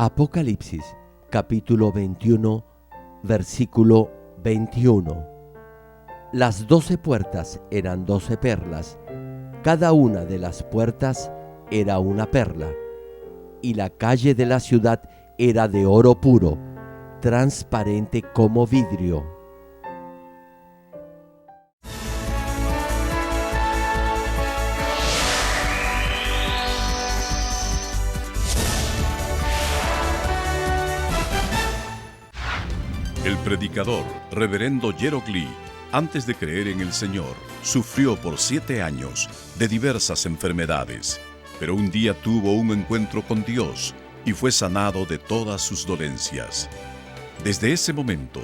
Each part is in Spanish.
Apocalipsis, capítulo 21, versículo 21. Las 12 puertas eran 12 perlas, cada una de las puertas era una perla, y la calle de la ciudad era de oro puro, transparente como vidrio. El predicador, reverendo Gerald Lee, antes de creer en el Señor, sufrió por 7 años de diversas enfermedades, pero un día tuvo un encuentro con Dios y fue sanado de todas sus dolencias. Desde ese momento,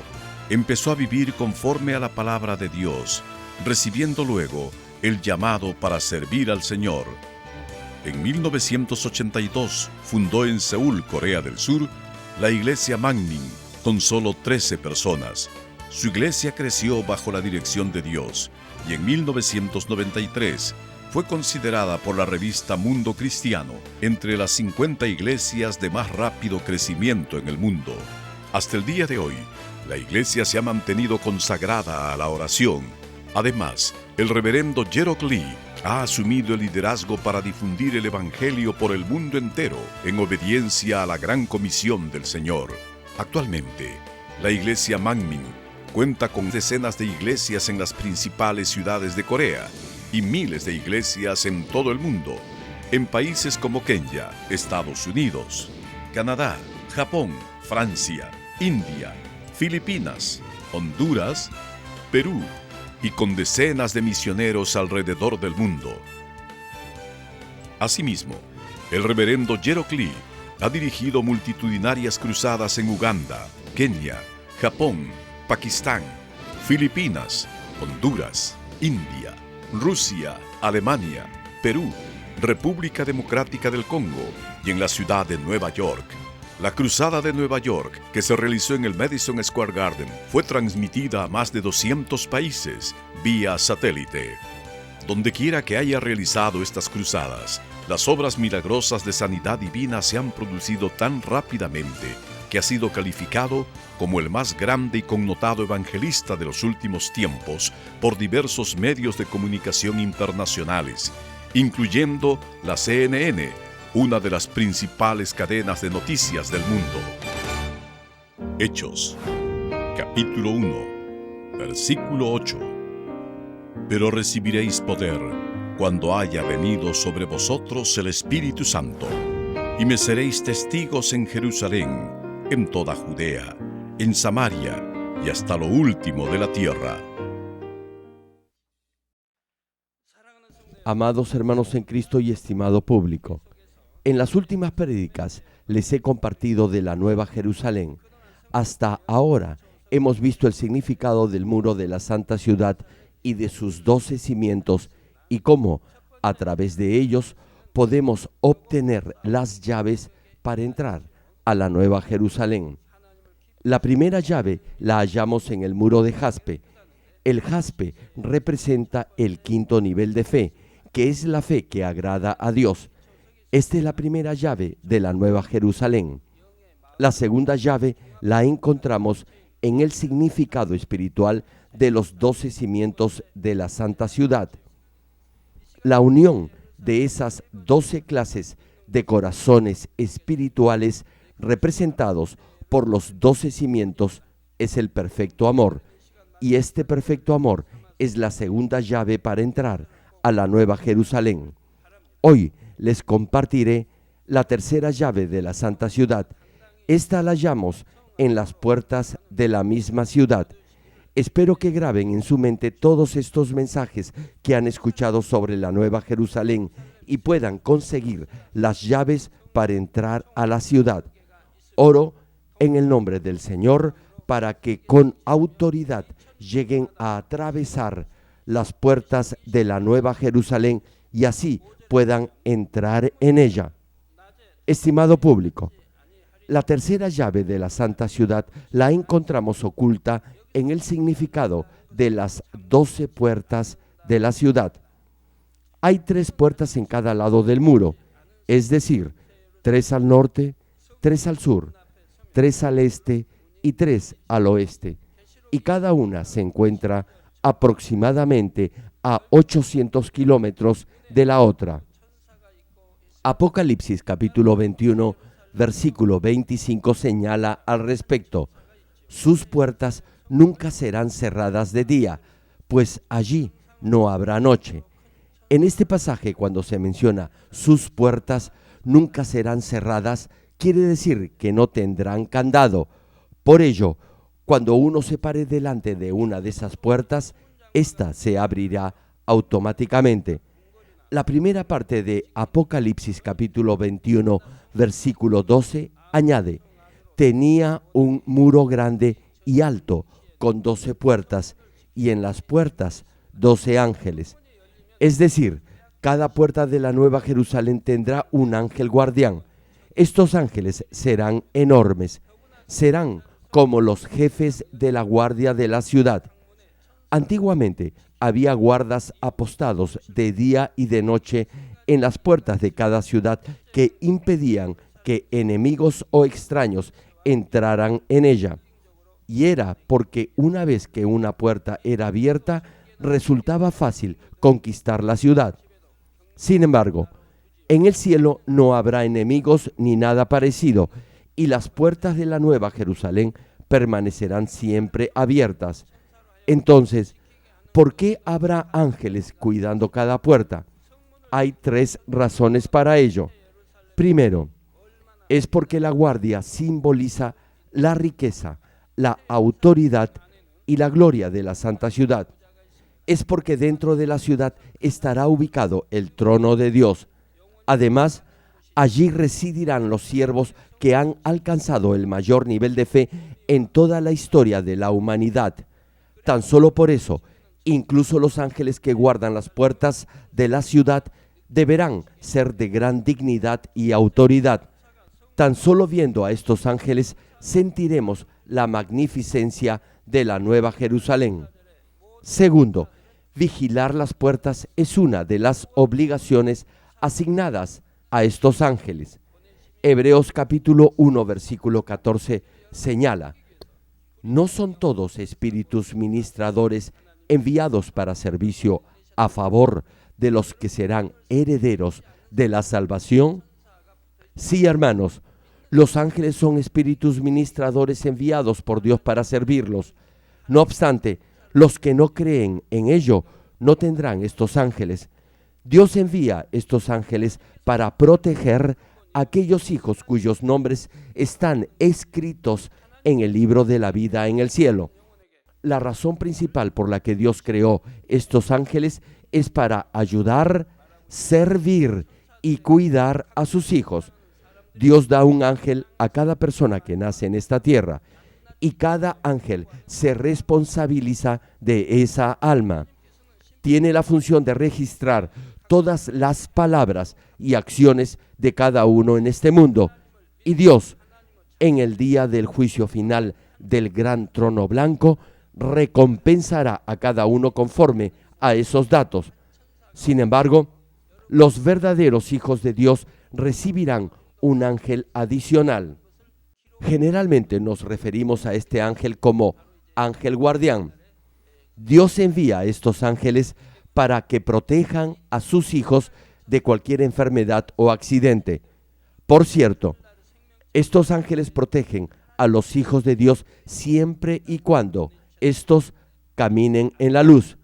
empezó a vivir conforme a la palabra de Dios, recibiendo luego el llamado para servir al Señor. En 1982 fundó en Seúl, Corea del Sur, la iglesia Manmin, con solo 13 personas. Su iglesia creció bajo la dirección de Dios y en 1993 fue considerada por la revista Mundo Cristiano entre las 50 iglesias de más rápido crecimiento en el mundo. Hasta el día de hoy, la iglesia se ha mantenido consagrada a la oración. Además, el reverendo Gerald Lee ha asumido el liderazgo para difundir el evangelio por el mundo entero en obediencia a la gran comisión del Señor. Actualmente, la iglesia Manmin cuenta con decenas de iglesias en las principales ciudades de Corea y miles de iglesias en todo el mundo, en países como Kenia, Estados Unidos, Canadá, Japón, Francia, India, Filipinas, Honduras, Perú y con decenas de misioneros alrededor del mundo. Asimismo, el reverendo Gerald Lee ha dirigido multitudinarias cruzadas en Uganda, Kenia, Japón, Pakistán, Filipinas, Honduras, India, Rusia, Alemania, Perú, República Democrática del Congo y en la ciudad de Nueva York. La cruzada de Nueva York, que se realizó en el Madison Square Garden, fue transmitida a más de 200 países vía satélite. Dondequiera que haya realizado estas cruzadas, las obras milagrosas de sanidad divina se han producido tan rápidamente que ha sido calificado como el más grande y connotado evangelista de los últimos tiempos por diversos medios de comunicación internacionales, incluyendo la CNN, una de las principales cadenas de noticias del mundo. Hechos, capítulo 1, versículo 8. Pero recibiréis poder cuando haya venido sobre vosotros el Espíritu Santo, y me seréis testigos en Jerusalén, en toda Judea, en Samaria y hasta lo último de la tierra. Amados hermanos en Cristo y estimado público, en las últimas prédicas les he compartido de la Nueva Jerusalén. Hasta ahora hemos visto el significado del muro de la Santa Ciudad y de sus 12 cimientos y cómo, a través de ellos, podemos obtener las llaves para entrar a la Nueva Jerusalén. La primera llave la hallamos en el muro de jaspe. El jaspe representa el 5.º nivel de fe, que es la fe que agrada a Dios. Esta es la primera llave de la Nueva Jerusalén. La segunda llave la encontramos en el significado espiritual de los 12 cimientos de la Santa Ciudad. La unión de esas 12 clases de corazones espirituales representados por los 12 cimientos es el perfecto amor, y este perfecto amor es la segunda llave para entrar a la Nueva Jerusalén. Hoy les compartiré la tercera llave de la Santa Ciudad. Esta la hallamos en las puertas de la misma ciudad. Espero que graben en su mente todos estos mensajes que han escuchado sobre la Nueva Jerusalén y puedan conseguir las llaves para entrar a la ciudad. Oro en el nombre del Señor para que con autoridad lleguen a atravesar las puertas de la Nueva Jerusalén y así puedan entrar en ella. Estimado público, la tercera llave de la Santa Ciudad la encontramos oculta en el significado de las 12 puertas de la ciudad. Hay 3 puertas en cada lado del muro, es decir, 3 al norte, 3 al sur, 3 al este y 3 al oeste, y cada una se encuentra aproximadamente a 800 kilómetros de la otra. Apocalipsis capítulo 21, versículo 25 señala al respecto: sus puertas nunca serán cerradas de día, pues allí no habrá noche. En este pasaje, cuando se menciona sus puertas nunca serán cerradas, quiere decir que no tendrán candado. Por ello, cuando uno se pare delante de una de esas puertas, ésta se abrirá automáticamente. La primera parte de Apocalipsis capítulo 21, versículo 12, añade: tenía un muro grande y alto, con 12 puertas, y en las puertas 12 ángeles. Es decir, cada puerta de la Nueva Jerusalén tendrá un ángel guardián. Estos ángeles serán enormes, serán como los jefes de la guardia de la ciudad. Antiguamente había guardas apostados de día y de noche en las puertas de cada ciudad que impedían que enemigos o extraños entraran en ella. Y era porque una vez que una puerta era abierta, resultaba fácil conquistar la ciudad. Sin embargo, en el cielo no habrá enemigos ni nada parecido, y las puertas de la Nueva Jerusalén permanecerán siempre abiertas. Entonces, ¿por qué habrá ángeles cuidando cada puerta? Hay 3 razones para ello. Primero, es porque la guardia simboliza la riqueza, la autoridad y la gloria de la santa ciudad. Es porque dentro de la ciudad estará ubicado el trono de Dios. Además, allí residirán los siervos que han alcanzado el mayor nivel de fe en toda la historia de la humanidad. Tan solo por eso, incluso los ángeles que guardan las puertas de la ciudad deberán ser de gran dignidad y autoridad. Tan solo viendo a estos ángeles sentiremos la magnificencia de la Nueva Jerusalén. Segundo, vigilar las puertas es una de las obligaciones asignadas a estos ángeles. Hebreos capítulo 1, versículo 14 señala: ¿no son todos espíritus ministradores enviados para servicio a favor de los que serán herederos de la salvación? Sí, hermanos, los ángeles son espíritus ministradores enviados por Dios para servirlos. No obstante, los que no creen en ello no tendrán estos ángeles. Dios envía estos ángeles para proteger a aquellos hijos cuyos nombres están escritos en el libro de la vida en el cielo. La razón principal por la que Dios creó estos ángeles es para ayudar, servir y cuidar a sus hijos. Dios da un ángel a cada persona que nace en esta tierra, y cada ángel se responsabiliza de esa alma. Tiene la función de registrar todas las palabras y acciones de cada uno en este mundo. Y Dios, en el día del juicio final del gran trono blanco, recompensará a cada uno conforme a esos datos. Sin embargo, los verdaderos hijos de Dios recibirán un ángel adicional. Generalmente nos referimos a este ángel como ángel guardián. Dios envía a estos ángeles para que protejan a sus hijos de cualquier enfermedad o accidente. Por cierto, estos ángeles protegen a los hijos de Dios siempre y cuando estos caminen en la luz.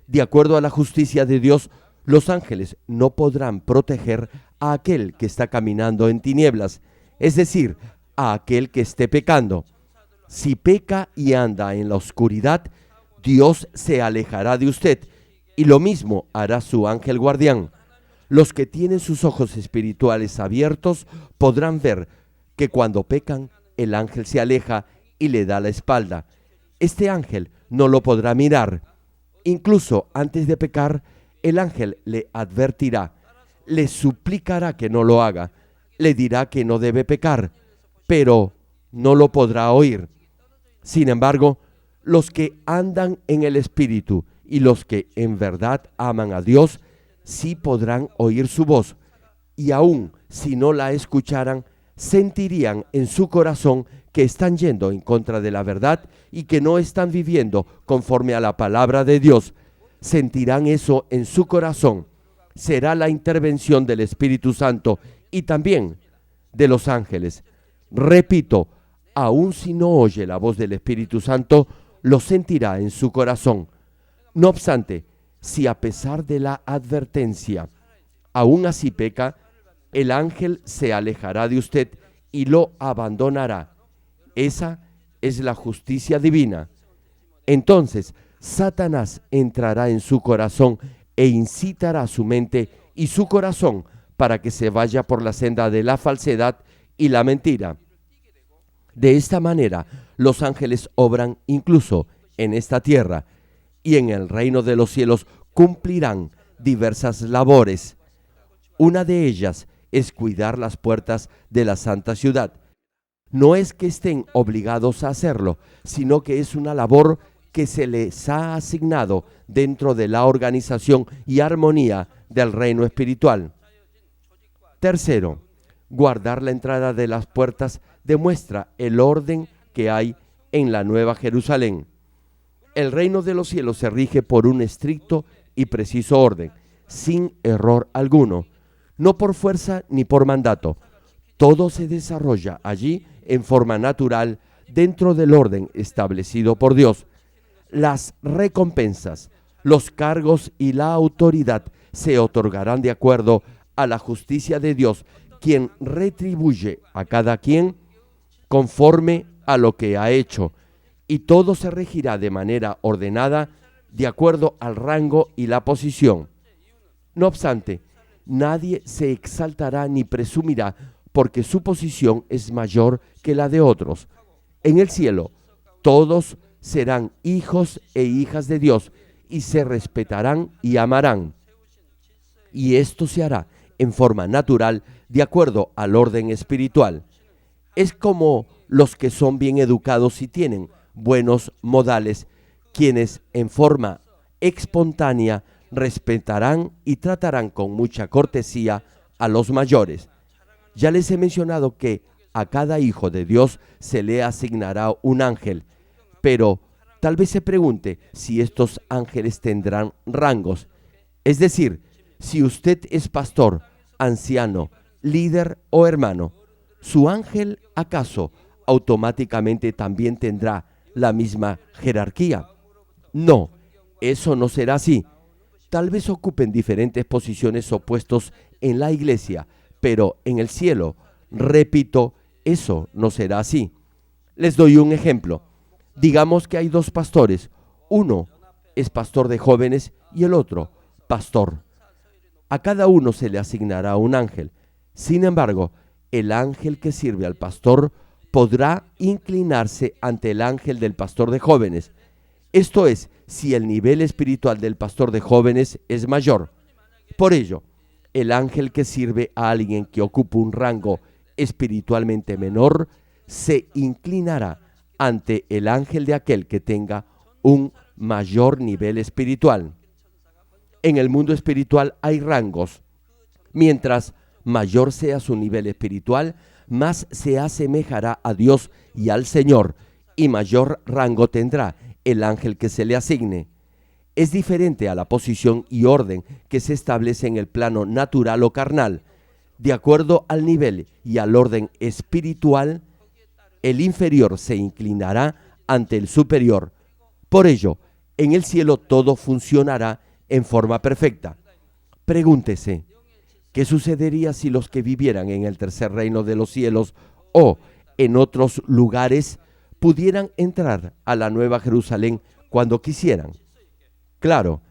De acuerdo a la justicia de Dios, los ángeles no podrán proteger a aquel que está caminando en tinieblas, es decir, a aquel que esté pecando. Si peca y anda en la oscuridad, Dios se alejará de usted, y lo mismo hará su ángel guardián. Los que tienen sus ojos espirituales abiertos podrán ver que cuando pecan, el ángel se aleja y le da la espalda. Este ángel no lo podrá mirar. Incluso antes de pecar, el ángel le advertirá, le suplicará que no lo haga, le dirá que no debe pecar, pero no lo podrá oír. Sin embargo, los que andan en el Espíritu y los que en verdad aman a Dios, sí podrán oír su voz, y aun si no la escucharan, sentirían en su corazón que están yendo en contra de la verdad y que no están viviendo conforme a la palabra de Dios. Sentirán eso en su corazón. Será la intervención del Espíritu Santo y también de los ángeles. Repito, aun si no oye la voz del Espíritu Santo, lo sentirá en su corazón. No obstante, si a pesar de la advertencia, aún así peca, el ángel se alejará de usted y lo abandonará. Esa es la justicia divina. Entonces, Satanás entrará en su corazón e incitará su mente y su corazón para que se vaya por la senda de la falsedad y la mentira. De esta manera, los ángeles obran incluso en esta tierra y en el reino de los cielos cumplirán diversas labores. Una de ellas es cuidar las puertas de la santa ciudad. No es que estén obligados a hacerlo, sino que es una labor que se les ha asignado dentro de la organización y armonía del reino espiritual. Tercero, guardar la entrada de las puertas demuestra el orden que hay en la Nueva Jerusalén. El reino de los cielos se rige por un estricto y preciso orden, sin error alguno, no por fuerza ni por mandato. Todo se desarrolla allí en forma natural dentro del orden establecido por Dios. Las recompensas, los cargos y la autoridad se otorgarán de acuerdo a la justicia de Dios, quien retribuye a cada quien conforme a lo que ha hecho, y todo se regirá de manera ordenada de acuerdo al rango y la posición. No obstante, nadie se exaltará ni presumirá porque su posición es mayor que la de otros. En el cielo, todos serán hijos e hijas de Dios y se respetarán y amarán. Y esto se hará en forma natural de acuerdo al orden espiritual. Es como los que son bien educados y tienen buenos modales, quienes en forma espontánea respetarán y tratarán con mucha cortesía a los mayores. Ya les he mencionado que a cada hijo de Dios se le asignará un ángel, pero tal vez se pregunte si estos ángeles tendrán rangos. Es decir, si usted es pastor, anciano, líder o hermano, ¿su ángel acaso automáticamente también tendrá la misma jerarquía? No, eso no será así. Tal vez ocupen diferentes posiciones opuestos en la iglesia, pero en el cielo, repito, eso no será así. Les doy un ejemplo. Digamos que hay dos pastores. Uno es pastor de jóvenes y el otro pastor. A cada uno se le asignará un ángel. Sin embargo, el ángel que sirve al pastor podrá inclinarse ante el ángel del pastor de jóvenes. Esto es, si el nivel espiritual del pastor de jóvenes es mayor. Por ello, el ángel que sirve a alguien que ocupa un rango espiritualmente menor se inclinará ante el ángel de aquel que tenga un mayor nivel espiritual. En el mundo espiritual hay rangos. Mientras mayor sea su nivel espiritual, más se asemejará a Dios y al Señor, y mayor rango tendrá el ángel que se le asigne. Es diferente a la posición y orden que se establece en el plano natural o carnal. De acuerdo al nivel y al orden espiritual, el inferior se inclinará ante el superior. Por ello, en el cielo todo funcionará en forma perfecta. Pregúntese, ¿qué sucedería si los que vivieran en el tercer reino de los cielos o en otros lugares pudieran entrar a la Nueva Jerusalén cuando quisieran? Claro,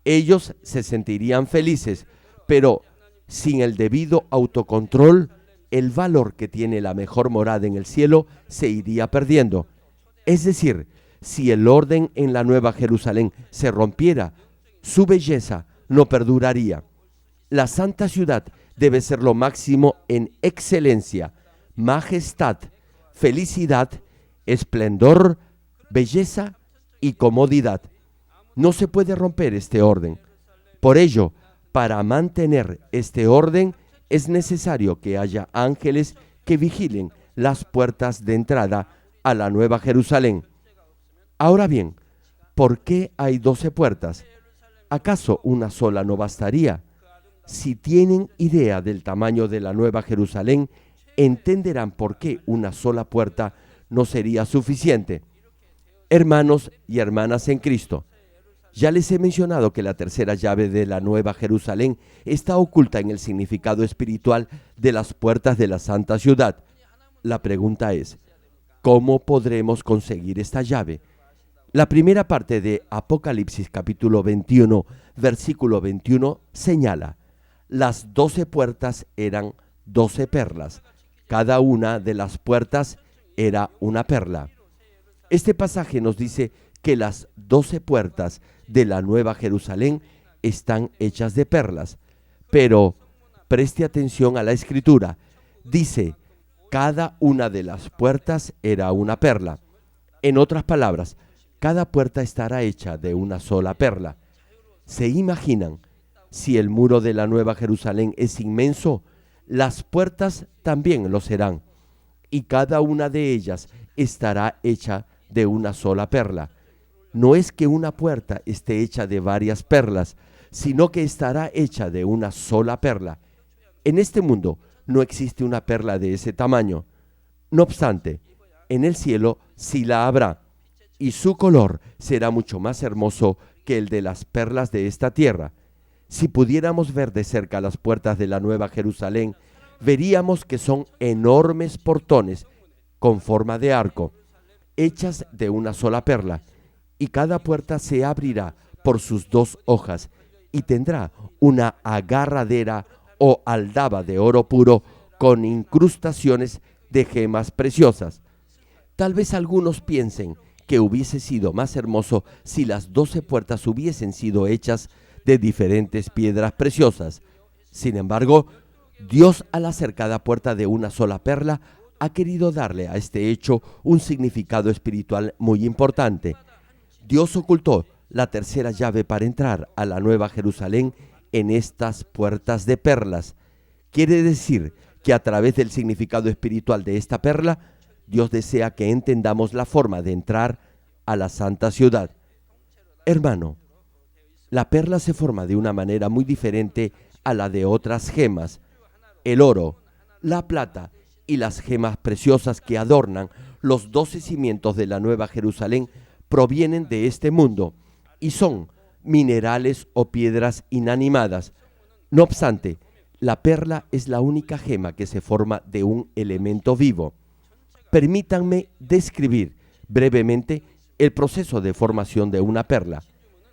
ellos se sentirían felices, pero sin el debido autocontrol, el valor que tiene la mejor morada en el cielo se iría perdiendo. Es decir, si el orden en la Nueva Jerusalén se rompiera, su belleza no perduraría. La santa ciudad debe ser lo máximo en excelencia, majestad, felicidad, esplendor, belleza y comodidad. No se puede romper este orden. Por ello, para mantener este orden es necesario que haya ángeles que vigilen las puertas de entrada a la Nueva Jerusalén. Ahora bien, ¿por qué hay 12 puertas? ¿Acaso una sola no bastaría? Si tienen idea del tamaño de la Nueva Jerusalén, entenderán por qué una sola puerta no sería suficiente. Hermanos y hermanas en Cristo, ya les he mencionado que la tercera llave de la Nueva Jerusalén está oculta en el significado espiritual de las puertas de la Santa Ciudad. La pregunta es, ¿cómo podremos conseguir esta llave? La primera parte de Apocalipsis capítulo 21, versículo 21 señala: las 12 puertas eran 12 perlas. Cada una de las puertas era una perla. Este pasaje nos dice que las 12 puertas de la Nueva Jerusalén están hechas de perlas. Pero preste atención a la escritura. Dice, cada una de las puertas era una perla. En otras palabras, cada puerta estará hecha de una sola perla. ¿Se imaginan? Si el muro de la Nueva Jerusalén es inmenso, las puertas también lo serán, y cada una de ellas estará hecha de una sola perla. No es que una puerta esté hecha de varias perlas, sino que estará hecha de una sola perla. En este mundo no existe una perla de ese tamaño. No obstante, en el cielo sí la habrá, y su color será mucho más hermoso que el de las perlas de esta tierra. Si pudiéramos ver de cerca las puertas de la Nueva Jerusalén, veríamos que son enormes portones con forma de arco, hechas de una sola perla, y cada puerta se abrirá por sus 2 hojas y tendrá una agarradera o aldaba de oro puro con incrustaciones de gemas preciosas. Tal vez algunos piensen que hubiese sido más hermoso si las 12 puertas hubiesen sido hechas de diferentes piedras preciosas. Sin embargo, Dios, al hacer cada puerta de una sola perla, ha querido darle a este hecho un significado espiritual muy importante. Dios ocultó la tercera llave para entrar a la Nueva Jerusalén en estas puertas de perlas. Quiere decir que a través del significado espiritual de esta perla, Dios desea que entendamos la forma de entrar a la Santa Ciudad. Hermano, la perla se forma de una manera muy diferente a la de otras gemas. El oro, la plata y las gemas preciosas que adornan los 12 cimientos de la Nueva Jerusalén provienen de este mundo y son minerales o piedras inanimadas. No obstante, la perla es la única gema que se forma de un elemento vivo. Permítanme describir brevemente el proceso de formación de una perla.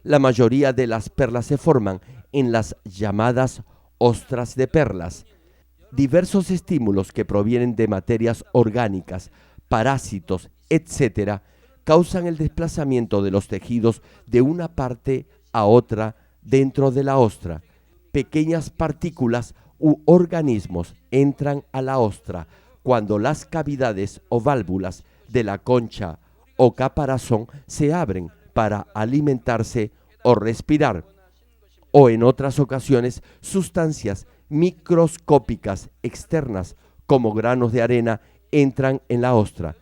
La mayoría de las perlas se forman en las llamadas ostras de perlas. Diversos estímulos que provienen de materias orgánicas, parásitos, etc., causan el desplazamiento de los tejidos de una parte a otra dentro de la ostra. Pequeñas partículas u organismos entran a la ostra cuando las cavidades o válvulas de la concha o caparazón se abren para alimentarse o respirar, o en otras ocasiones sustancias microscópicas externas como granos de arena entran en la ostra.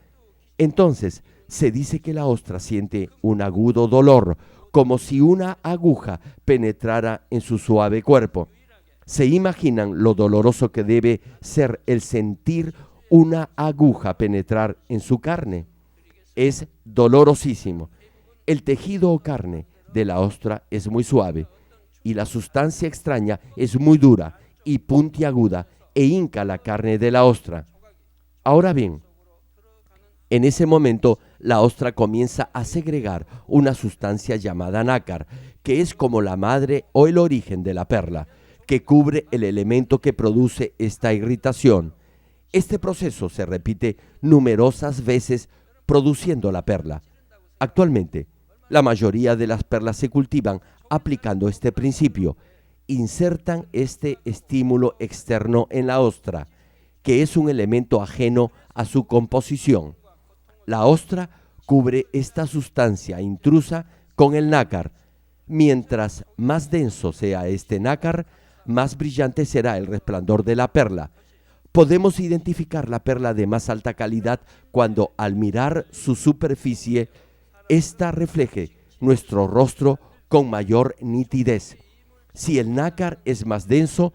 Entonces se dice que la ostra siente un agudo dolor, como si una aguja penetrara en su suave cuerpo. ¿Se imaginan lo doloroso que debe ser el sentir una aguja penetrar en su carne? Es dolorosísimo. El tejido o carne de la ostra es muy suave y la sustancia extraña es muy dura y puntiaguda e hinca la carne de la ostra. Ahora bien, en ese momento la ostra comienza a segregar una sustancia llamada nácar, que es como la madre o el origen de la perla, que cubre el elemento que produce esta irritación. Este proceso se repite numerosas veces produciendo la perla. Actualmente, la mayoría de las perlas se cultivan aplicando este principio. Insertan este estímulo externo en la ostra, que es un elemento ajeno a su composición. La ostra cubre esta sustancia intrusa con el nácar. Mientras más denso sea este nácar, más brillante será el resplandor de la perla. Podemos identificar la perla de más alta calidad cuando al mirar su superficie, ésta refleje nuestro rostro con mayor nitidez. Si el nácar es más denso,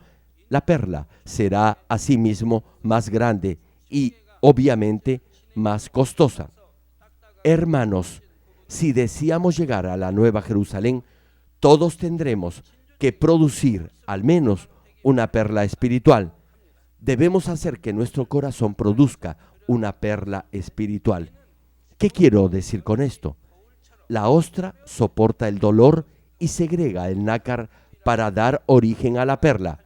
la perla será asimismo más grande y, obviamente, más costosa. Hermanos, si deseamos llegar a la Nueva Jerusalén, todos tendremos que producir al menos una perla espiritual. Debemos hacer que nuestro corazón produzca una perla espiritual. ¿Qué quiero decir con esto? La ostra soporta el dolor y segrega el nácar para dar origen a la perla.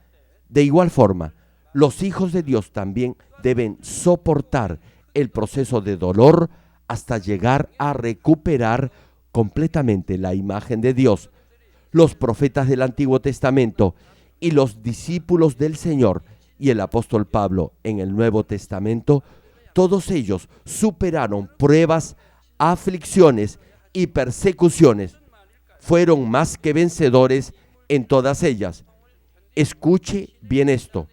De igual forma, los hijos de Dios también deben soportar el proceso de dolor hasta llegar a recuperar completamente la imagen de Dios. Los profetas del Antiguo Testamento y los discípulos del Señor y el apóstol Pablo en el Nuevo Testamento, todos ellos superaron pruebas, aflicciones y persecuciones. Fueron más que vencedores en todas ellas. Escuche bien esto.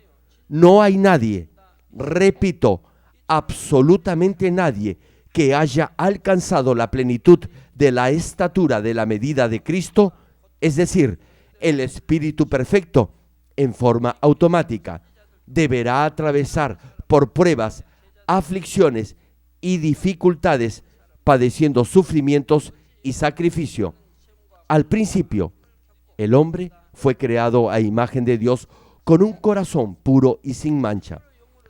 No hay nadie, repito, absolutamente nadie, que haya alcanzado la plenitud de la estatura de la medida de Cristo, es decir, el Espíritu perfecto, en forma automática. Deberá atravesar por pruebas, aflicciones y dificultades, padeciendo sufrimientos y sacrificio. Al principio, el hombre fue creado a imagen de Dios con un corazón puro y sin mancha.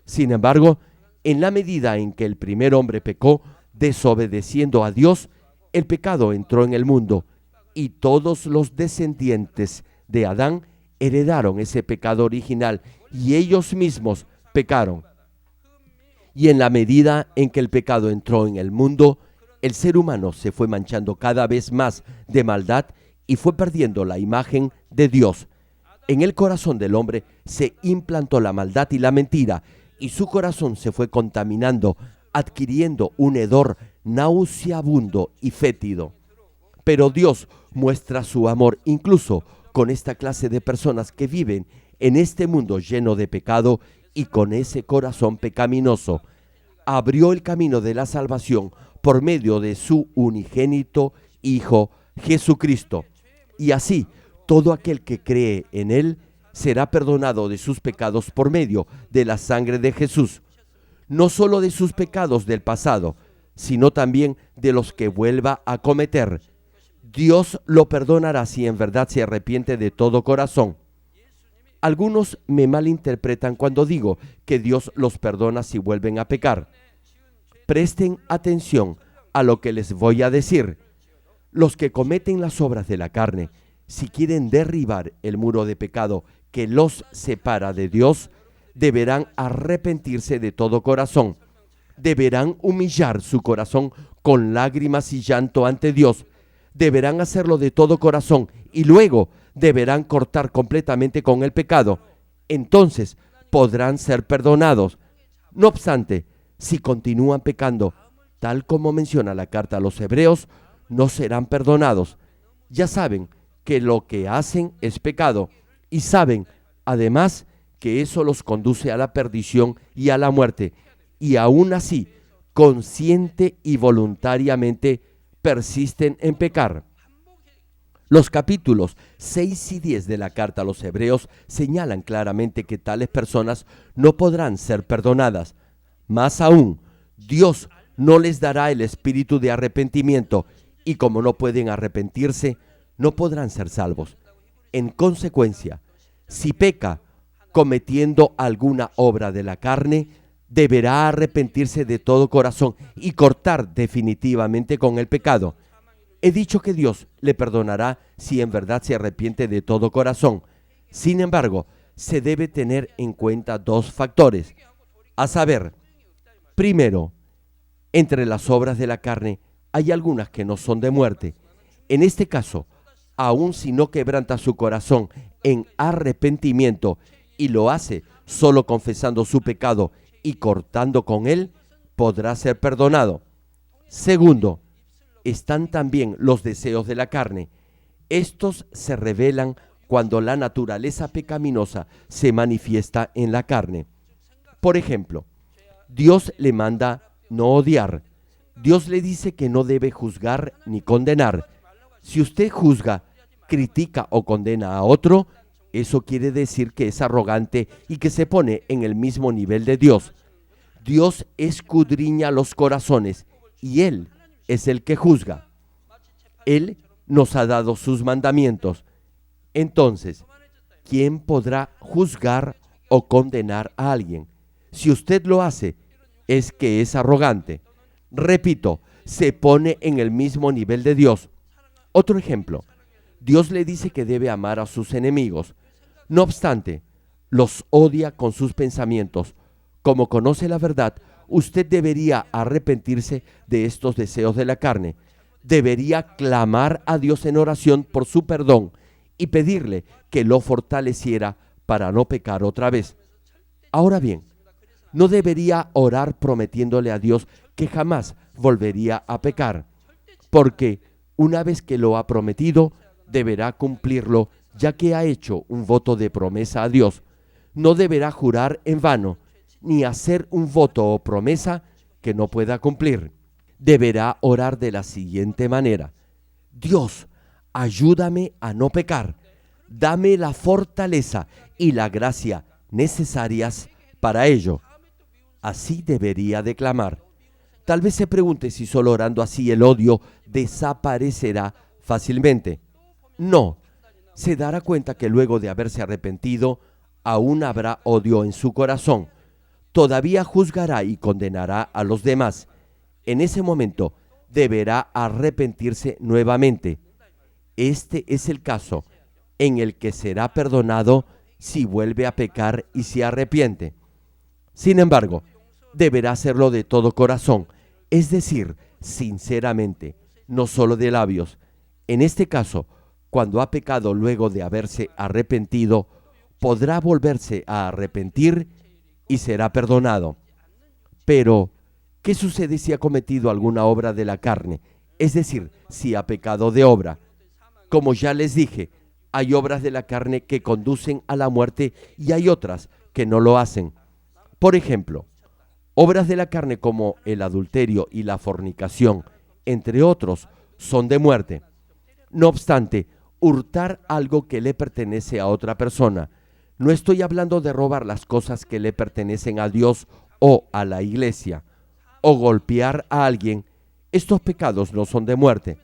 Sin embargo, en la medida en que el primer hombre pecó, desobedeciendo a Dios, el pecado entró en el mundo y todos los descendientes de Adán heredaron ese pecado original y ellos mismos pecaron. Y en la medida en que el pecado entró en el mundo, el ser humano se fue manchando cada vez más de maldad y fue perdiendo la imagen de Dios. En el corazón del hombre se implantó la maldad y la mentira, y su corazón se fue contaminando, adquiriendo un hedor nauseabundo y fétido. Pero Dios muestra su amor incluso con esta clase de personas que viven en este mundo lleno de pecado y con ese corazón pecaminoso. Abrió el camino de la salvación por medio de su unigénito Hijo Jesucristo. Y así, todo aquel que cree en Él será perdonado de sus pecados por medio de la sangre de Jesús. No solo de sus pecados del pasado, sino también de los que vuelva a cometer. Dios lo perdonará si en verdad se arrepiente de todo corazón. Algunos me malinterpretan cuando digo que Dios los perdona si vuelven a pecar. Presten atención a lo que les voy a decir. Los que cometen las obras de la carne, si quieren derribar el muro de pecado que los separa de Dios, deberán arrepentirse de todo corazón. Deberán humillar su corazón con lágrimas y llanto ante Dios. Deberán hacerlo de todo corazón y luego deberán cortar completamente con el pecado. Entonces podrán ser perdonados. No obstante, si continúan pecando, tal como menciona la carta a los Hebreos, no serán perdonados. Ya saben que lo que hacen es pecado y saben, además, que eso los conduce a la perdición y a la muerte. Y aún así, consciente y voluntariamente, persisten en pecar. Los capítulos 6 y 10 de la carta a los Hebreos señalan claramente que tales personas no podrán ser perdonadas. Más aún, Dios no les dará el espíritu de arrepentimiento y como no pueden arrepentirse, no podrán ser salvos. En consecuencia, si peca cometiendo alguna obra de la carne, deberá arrepentirse de todo corazón y cortar definitivamente con el pecado. He dicho que Dios le perdonará si en verdad se arrepiente de todo corazón. Sin embargo, se debe tener en cuenta dos factores, a saber, primero, entre las obras de la carne hay algunas que no son de muerte. En este caso, aun si no quebranta su corazón en arrepentimiento y lo hace solo confesando su pecado y cortando con él, podrá ser perdonado. Segundo, están también los deseos de la carne. Estos se revelan cuando la naturaleza pecaminosa se manifiesta en la carne. Por ejemplo, Dios le manda no odiar. Dios le dice que no debe juzgar ni condenar. Si usted juzga, critica o condena a otro, eso quiere decir que es arrogante y que se pone en el mismo nivel de Dios. Dios escudriña los corazones y Él es el que juzga. Él nos ha dado sus mandamientos. Entonces, ¿quién podrá juzgar o condenar a alguien? Si usted lo hace, es que es arrogante. Repito, se pone en el mismo nivel de Dios. Otro ejemplo, Dios le dice que debe amar a sus enemigos. No obstante, los odia con sus pensamientos. Como conoce la verdad, usted debería arrepentirse de estos deseos de la carne. Debería clamar a Dios en oración por su perdón y pedirle que lo fortaleciera para no pecar otra vez. Ahora bien, no debería orar prometiéndole a Dios que jamás volvería a pecar, porque una vez que lo ha prometido, deberá cumplirlo, ya que ha hecho un voto de promesa a Dios. No deberá jurar en vano, ni hacer un voto o promesa que no pueda cumplir. Deberá orar de la siguiente manera: Dios, ayúdame a no pecar. Dame la fortaleza y la gracia necesarias para ello. Así debería declamar. Tal vez se pregunte si solo orando así el odio desaparecerá fácilmente. No, se dará cuenta que luego de haberse arrepentido, aún habrá odio en su corazón. Todavía juzgará y condenará a los demás. En ese momento deberá arrepentirse nuevamente. Este es el caso en el que será perdonado si vuelve a pecar y se arrepiente. Sin embargo, deberá hacerlo de todo corazón, es decir, sinceramente, no solo de labios. En este caso, cuando ha pecado luego de haberse arrepentido, podrá volverse a arrepentir y será perdonado. Pero, ¿qué sucede si ha cometido alguna obra de la carne? Es decir, si ha pecado de obra. Como ya les dije, hay obras de la carne que conducen a la muerte y hay otras que no lo hacen. Por ejemplo, obras de la carne como el adulterio y la fornicación, entre otros, son de muerte. No obstante, hurtar algo que le pertenece a otra persona. No estoy hablando de robar las cosas que le pertenecen a Dios o a la iglesia, o golpear a alguien. Estos pecados no son de muerte.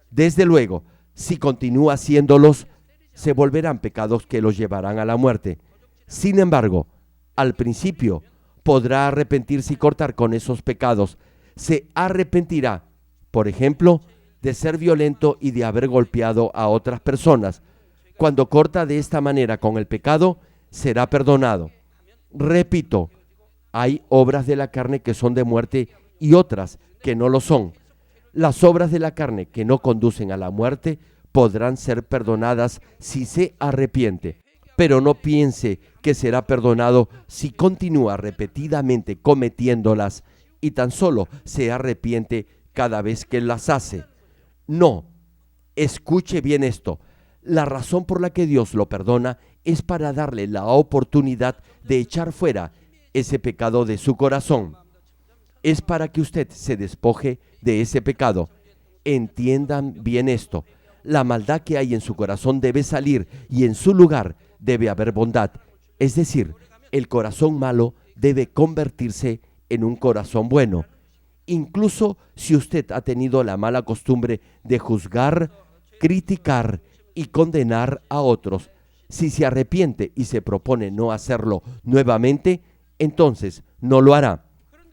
Desde luego, si continúa haciéndolos, se volverán pecados que los llevarán a la muerte. Sin embargo, al principio podrá arrepentirse y cortar con esos pecados. Se arrepentirá, por ejemplo, de ser violento y de haber golpeado a otras personas. Cuando corta de esta manera con el pecado, será perdonado. Repito, hay obras de la carne que son de muerte y otras que no lo son. Las obras de la carne que no conducen a la muerte podrán ser perdonadas si se arrepiente, pero no piense que será perdonado si continúa repetidamente cometiéndolas y tan solo se arrepiente cada vez que las hace. No, escuche bien esto. La razón por la que Dios lo perdona es para darle la oportunidad de echar fuera ese pecado de su corazón. Es para que usted se despoje de ese pecado. Entiendan bien esto. La maldad que hay en su corazón debe salir y en su lugar debe haber bondad. Es decir, el corazón malo debe convertirse en un corazón bueno. Incluso si usted ha tenido la mala costumbre de juzgar, criticar y condenar a otros, si se arrepiente y se propone no hacerlo nuevamente, entonces no lo hará.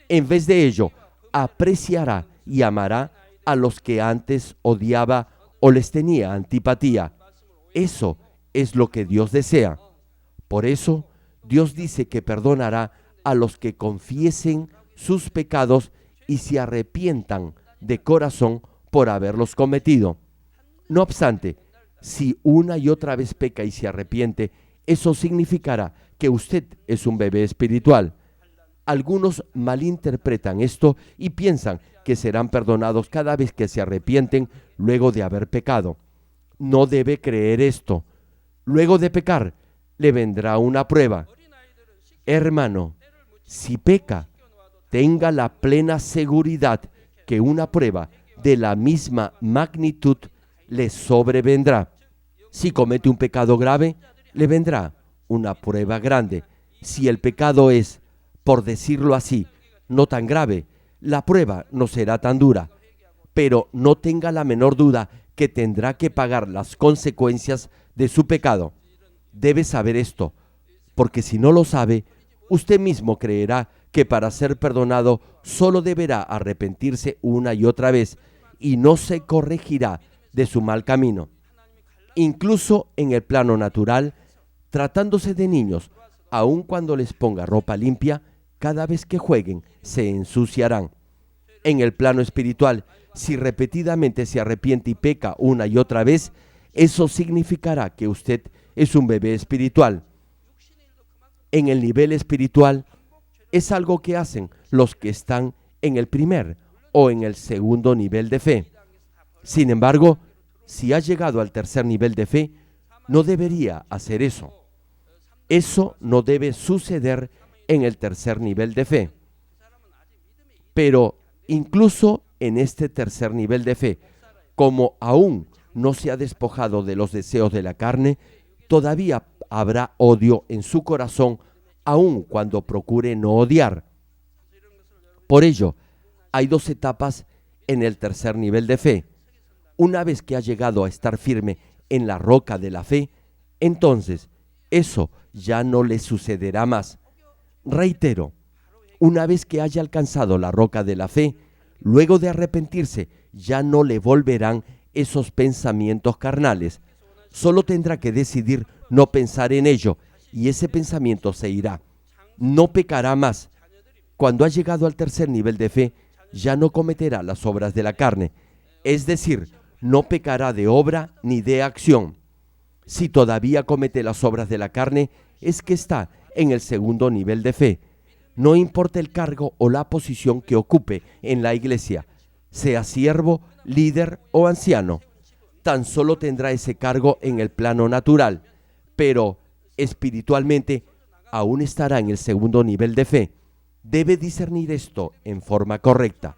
En vez de ello, apreciará y amará a los que antes odiaba o les tenía antipatía. Eso es lo que Dios desea. Por eso, Dios dice que perdonará a los que confiesen sus pecados y se arrepientan de corazón por haberlos cometido. No obstante, si una y otra vez peca y se arrepiente, eso significará que usted es un bebé espiritual. Algunos malinterpretan esto y piensan que serán perdonados cada vez que se arrepienten luego de haber pecado. No debe creer esto. Luego de pecar, le vendrá una prueba. Hermano, Si peca, tenga la plena seguridad que una prueba de la misma magnitud le sobrevendrá. Si comete un pecado grave, le vendrá una prueba grande. Si el pecado es, por decirlo así, no tan grave, la prueba no será tan dura. Pero no tenga la menor duda que tendrá que pagar las consecuencias de su pecado. Debe saber esto, porque si no lo sabe, usted mismo creerá que para ser perdonado solo deberá arrepentirse una y otra vez y no se corregirá de su mal camino. Incluso en el plano natural, tratándose de niños, aun cuando les ponga ropa limpia, cada vez que jueguen se ensuciarán. En el plano espiritual, si repetidamente se arrepiente y peca una y otra vez, eso significará que usted es un bebé espiritual. En el nivel espiritual, es algo que hacen los que están en el primer o en el segundo nivel de fe. Sin embargo, si ha llegado al tercer nivel de fe, no debería hacer eso. Eso no debe suceder en el tercer nivel de fe. Pero incluso en este tercer nivel de fe, como aún no se ha despojado de los deseos de la carne, todavía habrá odio en su corazón, aun cuando procure no odiar. Por ello, hay dos etapas en el tercer nivel de fe. Una vez que ha llegado a estar firme en la roca de la fe, entonces eso ya no le sucederá más. Reitero, una vez que haya alcanzado la roca de la fe, luego de arrepentirse, ya no le volverán esos pensamientos carnales. Solo tendrá que decidir no pensar en ello y ese pensamiento se irá. No pecará más. Cuando ha llegado al tercer nivel de fe, ya no cometerá las obras de la carne, es decir, no pecará de obra ni de acción. Si todavía comete las obras de la carne, es que está en el segundo nivel de fe. No importa el cargo o la posición que ocupe en la iglesia, sea siervo, líder o anciano, tan solo tendrá ese cargo en el plano natural, pero espiritualmente aún estará en el segundo nivel de fe. Debe discernir esto en forma correcta.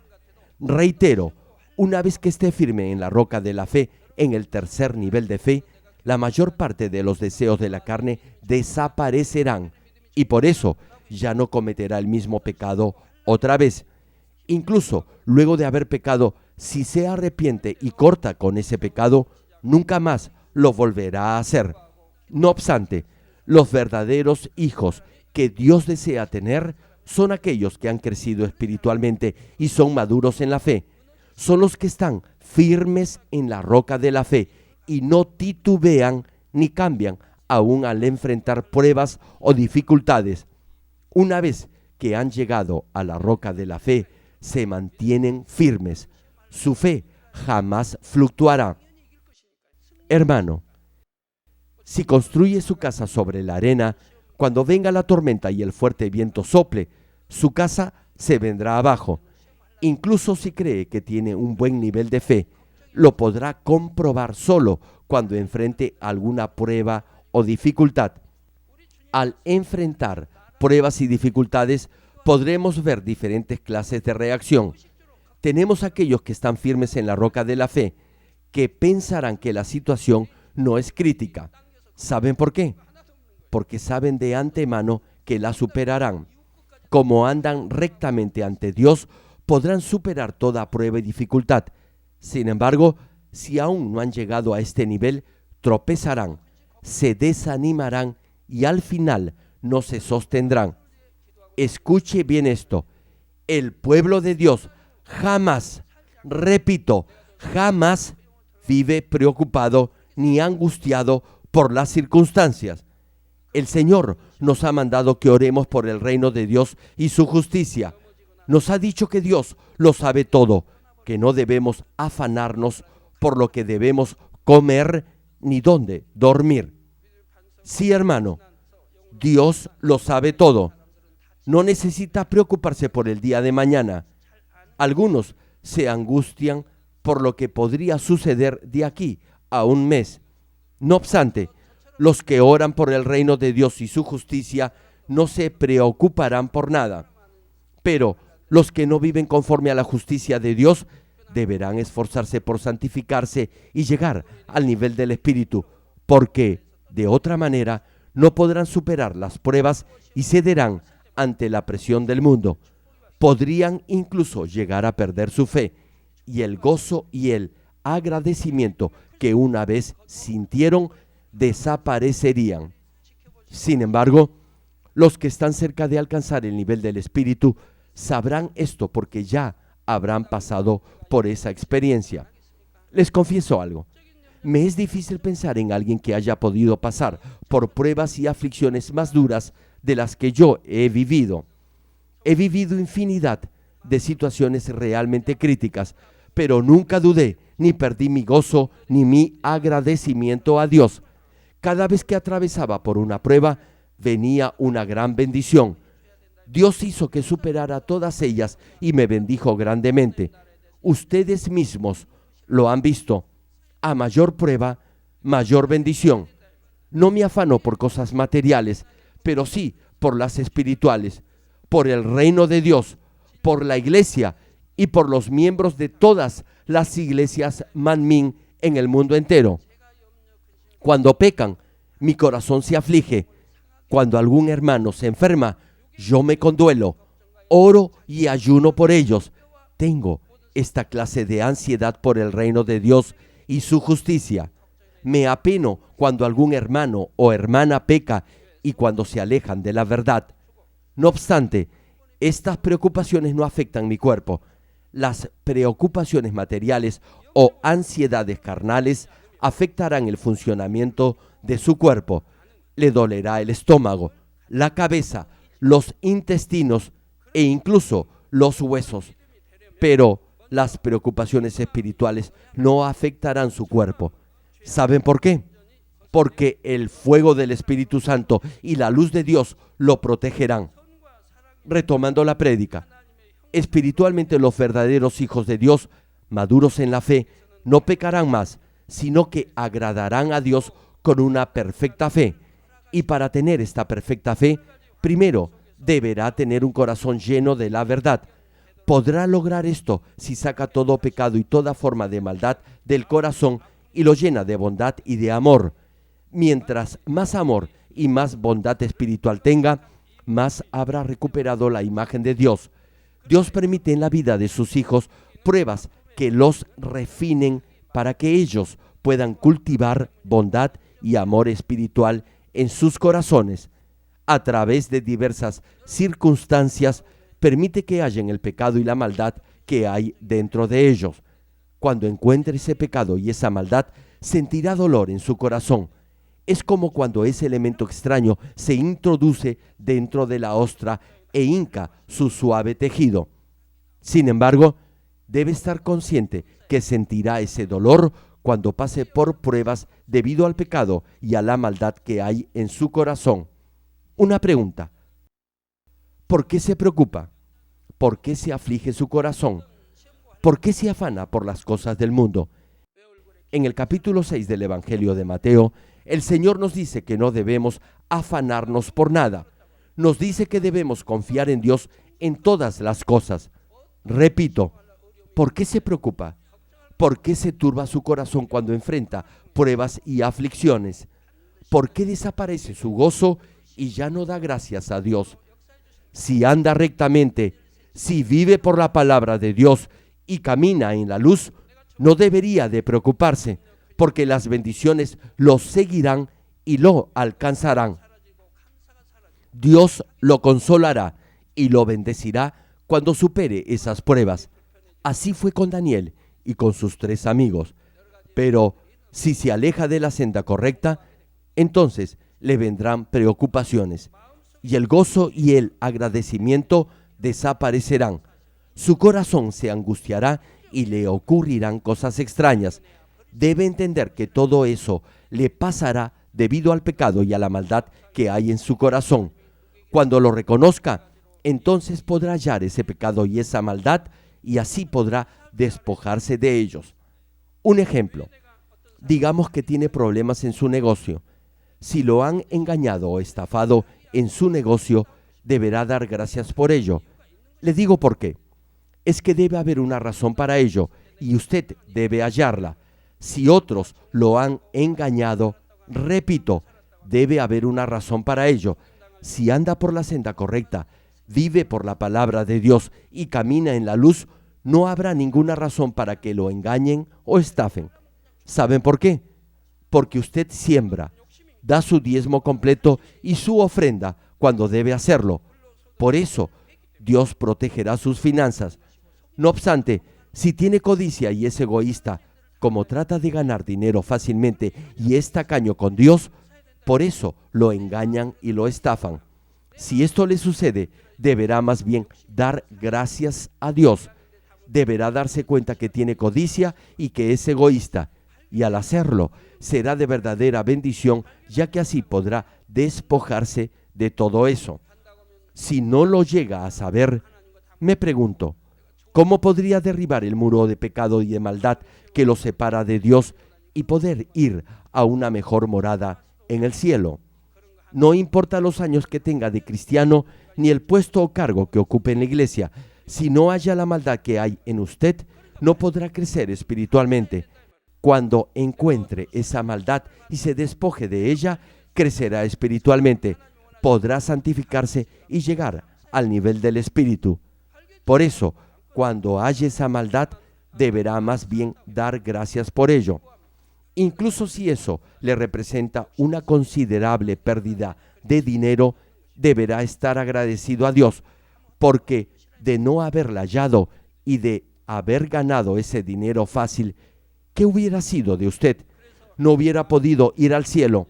Reitero, una vez que esté firme en la roca de la fe, en el tercer nivel de fe, la mayor parte de los deseos de la carne desaparecerán y por eso ya no cometerá el mismo pecado otra vez. Incluso luego de haber pecado, si se arrepiente y corta con ese pecado, nunca más lo volverá a hacer. No obstante, los verdaderos hijos que Dios desea tener son aquellos que han crecido espiritualmente y son maduros en la fe. Son los que están firmes en la roca de la fe y no titubean ni cambian aún al enfrentar pruebas o dificultades. Una vez que han llegado a la roca de la fe, se mantienen firmes. Su fe jamás fluctuará. Hermano, si construye su casa sobre la arena, cuando venga la tormenta y el fuerte viento sople, su casa se vendrá abajo. Incluso si cree que tiene un buen nivel de fe, lo podrá comprobar solo cuando enfrente alguna prueba o dificultad. Al enfrentar pruebas y dificultades, podremos ver diferentes clases de reacción. Tenemos aquellos que están firmes en la roca de la fe, que pensarán que la situación no es crítica. ¿Saben por qué? Porque saben de antemano que la superarán. Como andan rectamente ante Dios, podrán superar toda prueba y dificultad. Sin embargo, si aún no han llegado a este nivel, tropezarán, se desanimarán y al final no se sostendrán. Escuche bien esto. El pueblo de Dios jamás, repito, jamás vive preocupado ni angustiado por las circunstancias. El Señor nos ha mandado que oremos por el reino de Dios y su justicia. Nos ha dicho que Dios lo sabe todo, que no debemos afanarnos por lo que debemos comer ni dónde dormir. Sí, hermano, Dios lo sabe todo. No necesita preocuparse por el día de mañana. Algunos se angustian por lo que podría suceder de aquí a un mes. No obstante, los que oran por el reino de Dios y su justicia no se preocuparán por nada. Pero los que no viven conforme a la justicia de Dios deberán esforzarse por santificarse y llegar al nivel del Espíritu, porque de otra manera no podrán superar las pruebas y cederán ante la presión del mundo. Podrían incluso llegar a perder su fe y el gozo y el agradecimiento que una vez sintieron desaparecerían. Sin embargo, los que están cerca de alcanzar el nivel del Espíritu sabrán esto porque ya habrán pasado por esa experiencia. Les confieso algo. Me es difícil pensar en alguien que haya podido pasar por pruebas y aflicciones más duras de las que yo he vivido. He vivido infinidad de situaciones realmente críticas, pero nunca dudé ni perdí mi gozo ni mi agradecimiento a Dios. Cada vez que atravesaba por una prueba, venía una gran bendición. Dios hizo que superara todas ellas y me bendijo grandemente. Ustedes mismos lo han visto. A mayor prueba, mayor bendición. No me afano por cosas materiales, pero sí por las espirituales, por el reino de Dios, por la iglesia y por los miembros de todas las iglesias Manmin en el mundo entero. Cuando pecan, mi corazón se aflige. Cuando algún hermano se enferma, yo me conduelo, oro y ayuno por ellos. Tengo esta clase de ansiedad por el reino de Dios y su justicia. Me apeno cuando algún hermano o hermana peca y cuando se alejan de la verdad. No obstante, estas preocupaciones no afectan mi cuerpo. Las preocupaciones materiales o ansiedades carnales afectarán el funcionamiento de su cuerpo. Le dolerá el estómago, la cabeza, los intestinos e incluso los huesos. Pero las preocupaciones espirituales no afectarán su cuerpo. ¿Saben por qué? Porque el fuego del Espíritu Santo y la luz de Dios lo protegerán. Retomando la prédica, espiritualmente los verdaderos hijos de Dios, maduros en la fe, no pecarán más, sino que agradarán a Dios con una perfecta fe. Y para tener esta perfecta fe, primero deberá tener un corazón lleno de la verdad. Podrá lograr esto si saca todo pecado y toda forma de maldad del corazón y lo llena de bondad y de amor. Mientras más amor y más bondad espiritual tenga, más habrá recuperado la imagen de Dios. Dios permite en la vida de sus hijos pruebas que los refinen para que ellos puedan cultivar bondad y amor espiritual en sus corazones. A través de diversas circunstancias, permite que hallen el pecado y la maldad que hay dentro de ellos. Cuando encuentre ese pecado y esa maldad, sentirá dolor en su corazón. Es como cuando ese elemento extraño se introduce dentro de la ostra e hinca su suave tejido. Sin embargo, debe estar consciente que sentirá ese dolor cuando pase por pruebas debido al pecado y a la maldad que hay en su corazón. Una pregunta: ¿por qué se preocupa? ¿Por qué se aflige su corazón? ¿Por qué se afana por las cosas del mundo? En el capítulo 6 del Evangelio de Mateo, el Señor nos dice que no debemos afanarnos por nada. Nos dice que debemos confiar en Dios en todas las cosas. Repito, ¿por qué se preocupa? ¿Por qué se turba su corazón cuando enfrenta pruebas y aflicciones? ¿Por qué desaparece su gozo y ya no da gracias a Dios? Si anda rectamente, si vive por la palabra de Dios y camina en la luz, no debería de preocuparse, porque las bendiciones lo seguirán y lo alcanzarán. Dios lo consolará y lo bendecirá cuando supere esas pruebas. Así fue con Daniel y con sus 3 amigos. Pero si se aleja de la senda correcta, entonces le vendrán preocupaciones, y el gozo y el agradecimiento desaparecerán. Su corazón se angustiará y le ocurrirán cosas extrañas. Debe entender que todo eso le pasará debido al pecado y a la maldad que hay en su corazón. Cuando lo reconozca, entonces podrá hallar ese pecado y esa maldad y así podrá despojarse de ellos. Un ejemplo: digamos que tiene problemas en su negocio. Si lo han engañado o estafado en su negocio, deberá dar gracias por ello. Le digo por qué. Es que debe haber una razón para ello y usted debe hallarla. Si otros lo han engañado, repito, debe haber una razón para ello. Si anda por la senda correcta, vive por la palabra de Dios y camina en la luz, no habrá ninguna razón para que lo engañen o estafen. ¿Saben por qué? Porque usted siembra, da su diezmo completo y su ofrenda cuando debe hacerlo. Por eso, Dios protegerá sus finanzas. No obstante, si tiene codicia y es egoísta, como trata de ganar dinero fácilmente y es tacaño con Dios, por eso lo engañan y lo estafan. Si esto le sucede, deberá más bien dar gracias a Dios. Deberá darse cuenta que tiene codicia y que es egoísta, y al hacerlo será de verdadera bendición, ya que así podrá despojarse de todo eso. Si no lo llega a saber, me pregunto, ¿cómo podría derribar el muro de pecado y de maldad que lo separa de Dios y poder ir a una mejor morada en el cielo? No importa los años que tenga de cristiano ni el puesto o cargo que ocupe en la iglesia, si no haya la maldad que hay en usted, no podrá crecer espiritualmente. Cuando encuentre esa maldad y se despoje de ella, crecerá espiritualmente, podrá santificarse y llegar al nivel del Espíritu. Por eso, cuando haya esa maldad, deberá más bien dar gracias por ello. Incluso si eso le representa una considerable pérdida de dinero, deberá estar agradecido a Dios, porque de no haberla hallado y de haber ganado ese dinero fácil, ¿qué hubiera sido de usted? No hubiera podido ir al cielo.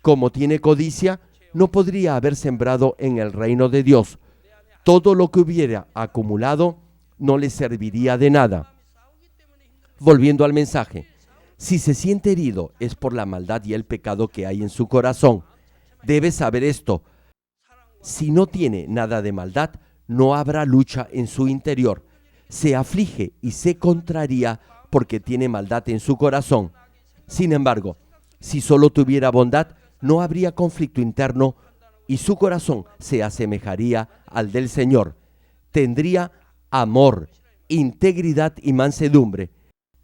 Como tiene codicia, no podría haber sembrado en el reino de Dios. Todo lo que hubiera acumulado no le serviría de nada. Volviendo al mensaje, si se siente herido es por la maldad y el pecado que hay en su corazón. Debe saber esto. Si no tiene nada de maldad, no habrá lucha en su interior. Se aflige y se contraría porque tiene maldad en su corazón. Sin embargo, si solo tuviera bondad, no habría conflicto interno y su corazón se asemejaría al del Señor. Tendría amor, integridad y mansedumbre.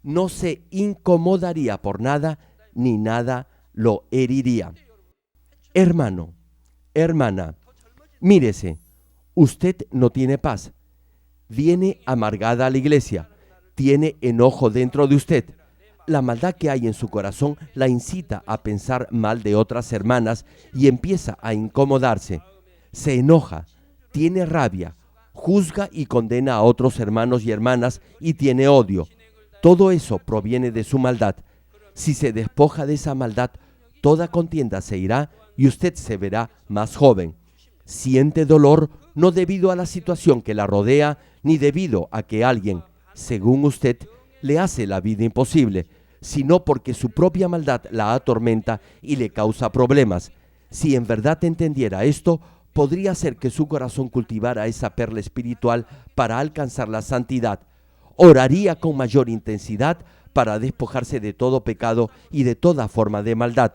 No se incomodaría por nada, ni nada lo heriría. Hermano, hermana, mírese, usted no tiene paz. Viene amargada a la iglesia, tiene enojo dentro de usted. La maldad que hay en su corazón la incita a pensar mal de otras hermanas y empieza a incomodarse. Se enoja, tiene rabia, juzga y condena a otros hermanos y hermanas y tiene odio. Todo eso proviene de su maldad. Si se despoja de esa maldad, toda contienda se irá y usted se verá más joven. Siente dolor no debido a la situación que la rodea, ni debido a que alguien, según usted, le hace la vida imposible, sino porque su propia maldad la atormenta y le causa problemas. Si en verdad entendiera esto, podría ser que su corazón cultivara esa perla espiritual para alcanzar la santidad. Oraría con mayor intensidad para despojarse de todo pecado y de toda forma de maldad.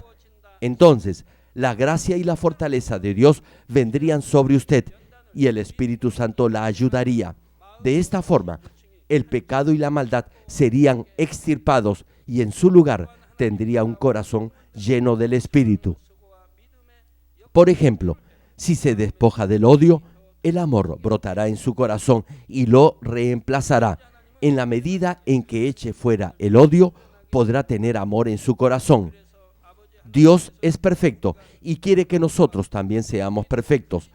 Entonces, la gracia y la fortaleza de Dios vendrían sobre usted y el Espíritu Santo la ayudaría. De esta forma, el pecado y la maldad serían extirpados y en su lugar tendría un corazón lleno del Espíritu. Por ejemplo, si se despoja del odio, el amor brotará en su corazón y lo reemplazará. En la medida en que eche fuera el odio, podrá tener amor en su corazón. Dios es perfecto y quiere que nosotros también seamos perfectos.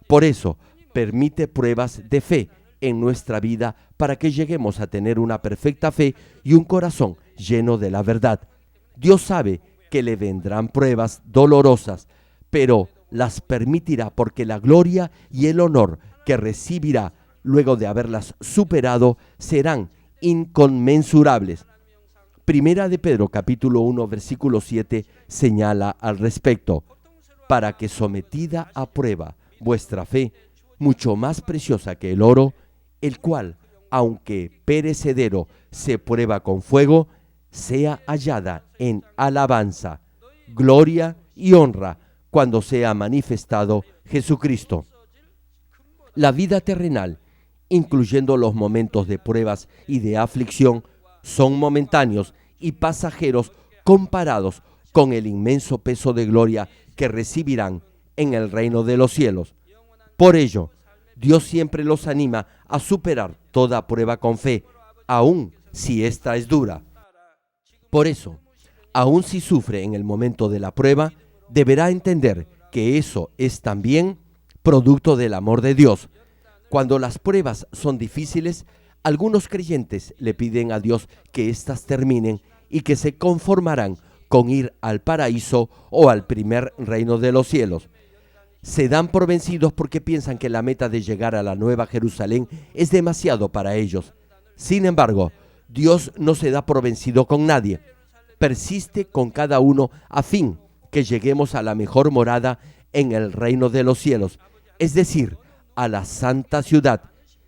Por eso, permite pruebas de fe en nuestra vida para que lleguemos a tener una perfecta fe y un corazón lleno de la verdad. Dios sabe que le vendrán pruebas dolorosas, pero las permitirá porque la gloria y el honor que recibirá luego de haberlas superado serán inconmensurables. Primera de Pedro capítulo 1 versículo 7 señala al respecto: para que sometida a prueba vuestra fe, mucho más preciosa que el oro, el cual, aunque perecedero, se prueba con fuego, sea hallada en alabanza, gloria y honra cuando sea manifestado Jesucristo. La vida terrenal, incluyendo los momentos de pruebas y de aflicción, son momentáneos y pasajeros comparados con el inmenso peso de gloria que recibirán en el reino de los cielos. Por ello, Dios siempre los anima a superar toda prueba con fe, aun si ésta es dura. Por eso, aun si sufre en el momento de la prueba, deberá entender que eso es también producto del amor de Dios. Cuando las pruebas son difíciles, algunos creyentes le piden a Dios que éstas terminen y que se conformarán con ir al paraíso o al primer reino de los cielos. Se dan por vencidos porque piensan que la meta de llegar a la Nueva Jerusalén es demasiado para ellos. Sin embargo, Dios no se da por vencido con nadie. Persiste con cada uno a fin que lleguemos a la mejor morada en el reino de los cielos, es decir, a la santa ciudad.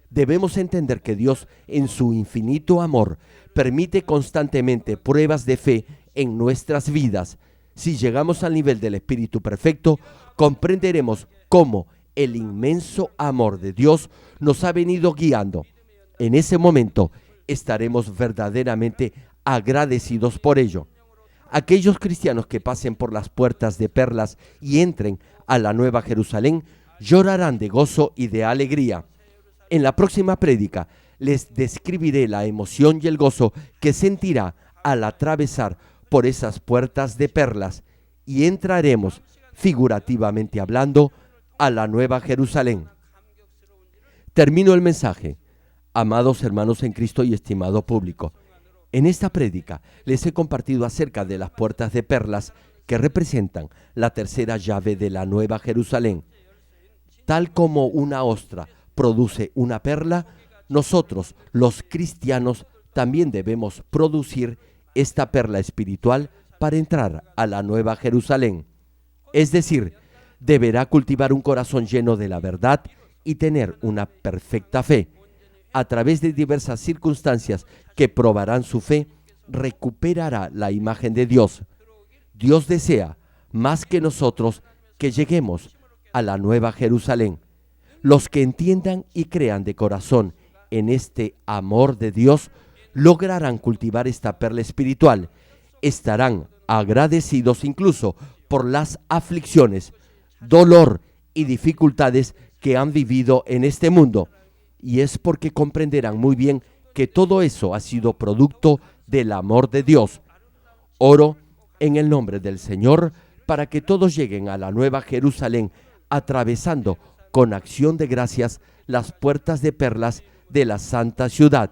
Debemos entender que Dios, en su infinito amor, permite constantemente pruebas de fe en nuestras vidas. Si llegamos al nivel del Espíritu perfecto, comprenderemos cómo el inmenso amor de Dios nos ha venido guiando. En ese momento estaremos verdaderamente agradecidos por ello. Aquellos cristianos que pasen por las puertas de perlas y entren a la Nueva Jerusalén llorarán de gozo y de alegría. En la próxima prédica les describiré la emoción y el gozo que sentirá al atravesar por esas puertas de perlas y entraremos, figurativamente hablando, a la Nueva Jerusalén. Termino el mensaje. Amados hermanos en Cristo y estimado público, en esta prédica les he compartido acerca de las puertas de perlas que representan la tercera llave de la Nueva Jerusalén. Tal como una ostra produce una perla, nosotros, los cristianos, también debemos producir esta perla espiritual para entrar a la Nueva Jerusalén. Es decir, deberá cultivar un corazón lleno de la verdad y tener una perfecta fe. A través de diversas circunstancias que probarán su fe, recuperará la imagen de Dios. Dios desea, más que nosotros, que lleguemos a la Nueva Jerusalén. Los que entiendan y crean de corazón en este amor de Dios, lograrán cultivar esta perla espiritual. Estarán agradecidos incluso por las aflicciones, dolor y dificultades que han vivido en este mundo. Y es porque comprenderán muy bien que todo eso ha sido producto del amor de Dios. Oro en el nombre del Señor para que todos lleguen a la Nueva Jerusalén atravesando con acción de gracias las puertas de perlas de la santa ciudad.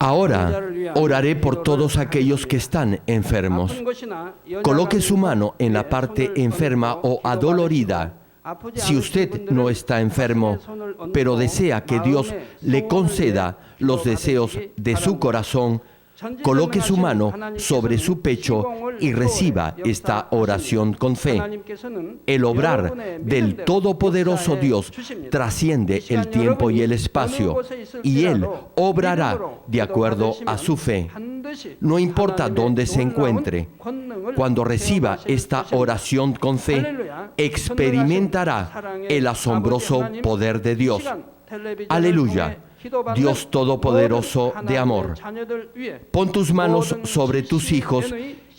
Ahora oraré por todos aquellos que están enfermos. Coloque su mano en la parte enferma o adolorida. Si usted no está enfermo, pero desea que Dios le conceda los deseos de su corazón, coloque su mano sobre su pecho y reciba esta oración con fe. El obrar del Todopoderoso Dios trasciende el tiempo y el espacio, y Él obrará de acuerdo a su fe. No importa dónde se encuentre, cuando reciba esta oración con fe, experimentará el asombroso poder de Dios. Aleluya. Dios Todopoderoso de amor, pon tus manos sobre tus hijos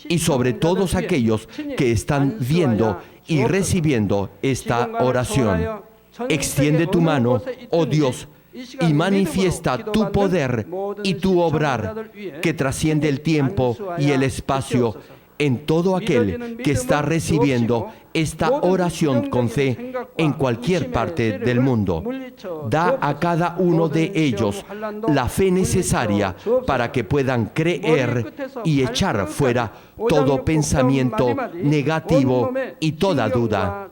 y sobre todos aquellos que están viendo y recibiendo esta oración. Extiende tu mano, oh Dios, y manifiesta tu poder y tu obrar que trasciende el tiempo y el espacio en todo aquel que está recibiendo esta oración con fe en cualquier parte del mundo. Da a cada uno de ellos la fe necesaria para que puedan creer y echar fuera todo pensamiento negativo y toda duda.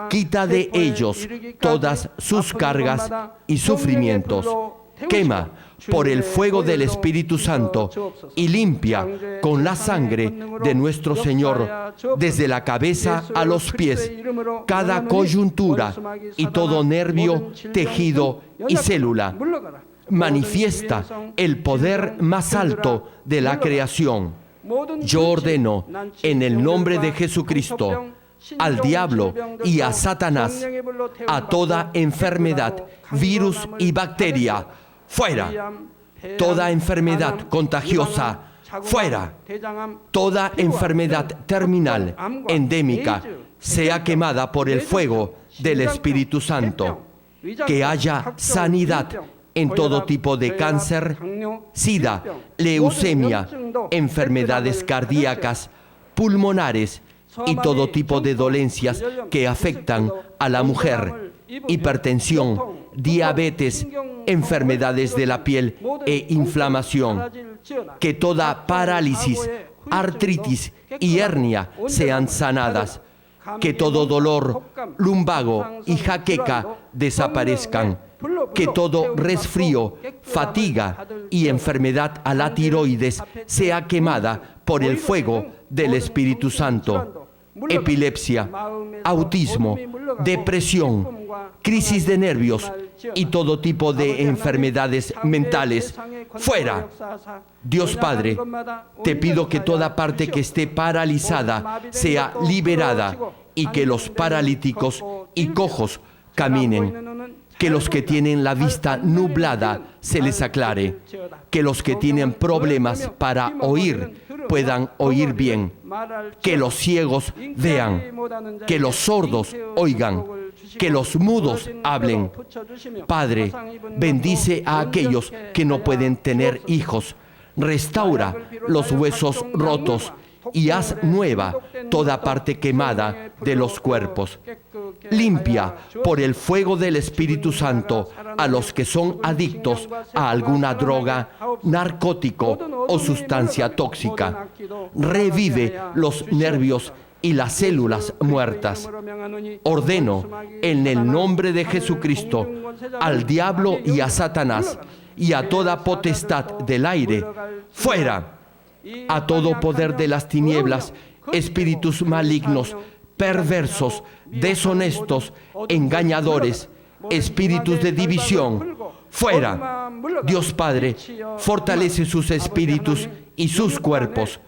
Quita de ellos todas sus cargas y sufrimientos. quema por el fuego del Espíritu Santo y limpia con la sangre de nuestro Señor desde la cabeza a los pies cada coyuntura y todo nervio, tejido y célula. Manifiesta el poder más alto de la creación. Yo ordeno en el nombre de Jesucristo al diablo y a Satanás, a toda enfermedad, virus y bacteria, fuera. Toda enfermedad contagiosa, fuera. Toda enfermedad terminal, endémica, sea quemada por el fuego del Espíritu Santo. Que haya sanidad en todo tipo de cáncer, sida, leucemia, enfermedades cardíacas, pulmonares y todo tipo de dolencias que afectan a la mujer, hipertensión, diabetes, enfermedades de la piel e inflamación. Que toda parálisis, artritis y hernia sean sanadas. Que todo dolor, lumbago y jaqueca desaparezcan. Que todo resfrío, fatiga y enfermedad a la tiroides sea quemada por el fuego del Espíritu Santo. Epilepsia, autismo, depresión, crisis de nervios y todo tipo de enfermedades mentales, fuera. Dios Padre, te pido que toda parte que esté paralizada sea liberada y que los paralíticos y cojos caminen. Que los que tienen la vista nublada se les aclare. Que los que tienen problemas para oír puedan oír bien. Que los ciegos vean. Que los sordos oigan. Que los mudos hablen. Padre, bendice a aquellos que no pueden tener hijos. Restaura los huesos rotos y haz nueva toda parte quemada de los cuerpos. Limpia por el fuego del Espíritu Santo a los que son adictos a alguna droga, narcótico o sustancia tóxica. Revive los nervios y las células muertas. Ordeno en el nombre de Jesucristo al diablo y a Satanás y a toda potestad del aire, fuera. A todo poder de las tinieblas, espíritus malignos, perversos, deshonestos, engañadores, espíritus de división, fuera. Dios Padre, fortalece sus espíritus y sus cuerpos.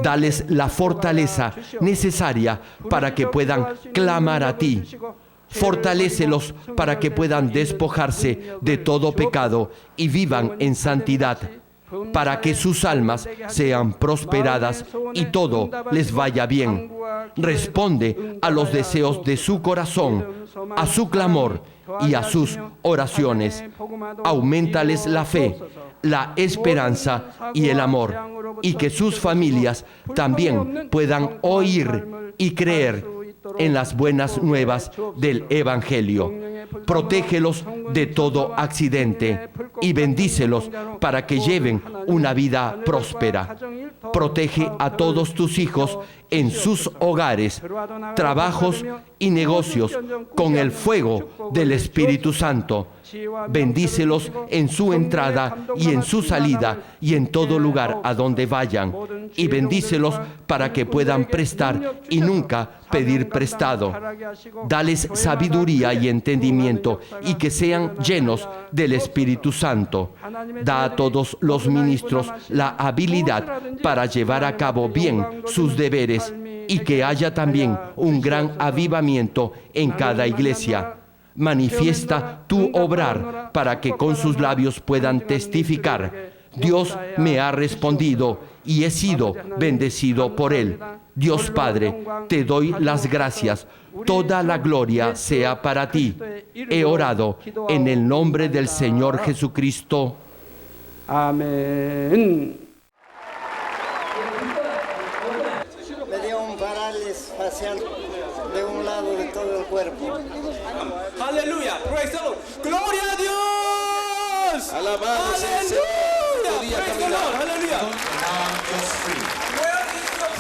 Dales la fortaleza necesaria para que puedan clamar a ti. Fortalécelos para que puedan despojarse de todo pecado y vivan en santidad, para que sus almas sean prosperadas y todo les vaya bien. Responde a los deseos de su corazón, a su clamor y a sus oraciones. Auméntales la fe, la esperanza y el amor, y que sus familias también puedan oír y creer en las buenas nuevas del Evangelio. Protégelos de todo accidente y bendícelos para que lleven una vida próspera. Protege a todos tus hijos en sus hogares, trabajos y negocios con el fuego del Espíritu Santo. Bendícelos en su entrada y en su salida y en todo lugar a donde vayan. Y bendícelos para que puedan prestar y nunca pedir prestado. Dales sabiduría y entendimiento y que sean llenos del Espíritu Santo. Da a todos los ministros la habilidad para llevar a cabo bien sus deberes y que haya también un gran avivamiento en cada iglesia. Manifiesta tu obrar para que con sus labios puedan testificar: Dios me ha respondido y he sido bendecido por Él. Dios Padre, te doy las gracias. Toda la gloria sea para ti. He orado en el nombre del Señor Jesucristo. Amén. Me dio un parálisis facial de un lado de todo el cuerpo. Aleluya, praise the Lord. Gloria a Dios. Alabado sea el Señor. Podía caminar. Aleluya.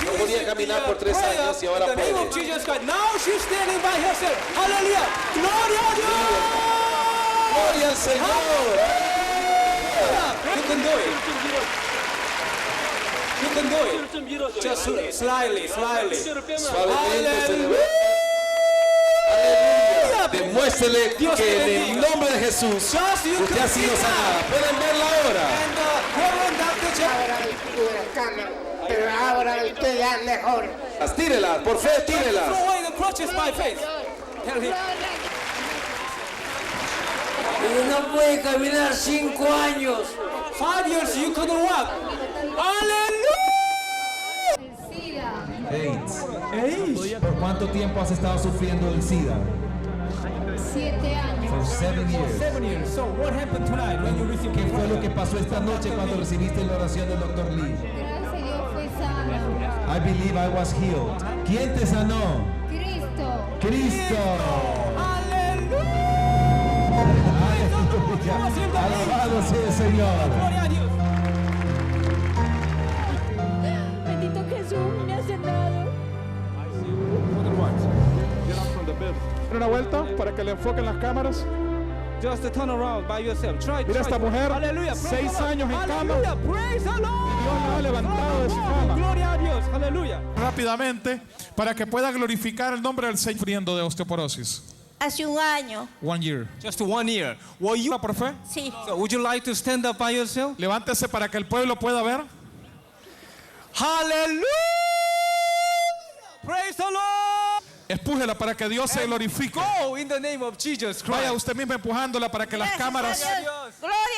No podía caminar por 3 años y ahora puede. Now she's standing by herself. Aleluya. Gloria a Dios. Gloria al Señor. do it. You can do it. Just slightly. Suavemente. Hallelujah. Aleluya. Demuéstrele que en el nombre de Jesús usted ha sido sanada. Pueden verla ahora. And Reverend Dr. Jack. Ahora estuve en la cama, pero ahora estoy ya mejor. Tírela, por fe, tírela. Throw away the crutches by faith. Tell him. No puede caminar 5 años. 5 years you couldn't walk. Hallelujah. AIDS. ¿Por cuánto tiempo has estado sufriendo del SIDA? 7 años. For 7 years. 7 years. So what happened tonight when you received ¿Qué fue lo que pasó esta noche cuando recibiste la oración del Dr. Lee? Gracias a Dios fue sana. I believe I was healed. ¿Quién te sanó? Cristo. Cristo. Aleluya. Aleluya. Alabado sea el Señor. Gloria a Dios. Bendito Jesús, me ha sanado. Una vuelta para que le enfoquen las cámaras. Just to turn around by yourself. Try. Mira esta mujer, Aleluya. 6 años en cama. Aleluya. Praise the Lord. Dios la ha levantado de su cama. Gloria a Dios. Aleluya. Rápidamente, para que pueda glorificar el nombre del Señor sufriendo de osteoporosis. Hace un año. 1 year. Just 1 year. Were you Por fe, Sí. So would you like to stand up by yourself? levántese para que el pueblo pueda ver. Hallelujah! Praise the Lord! Empújela para que Dios se glorifique. Go in the name of Jesus Christ. Vaya usted mismo empujándola para que las cámaras Gloria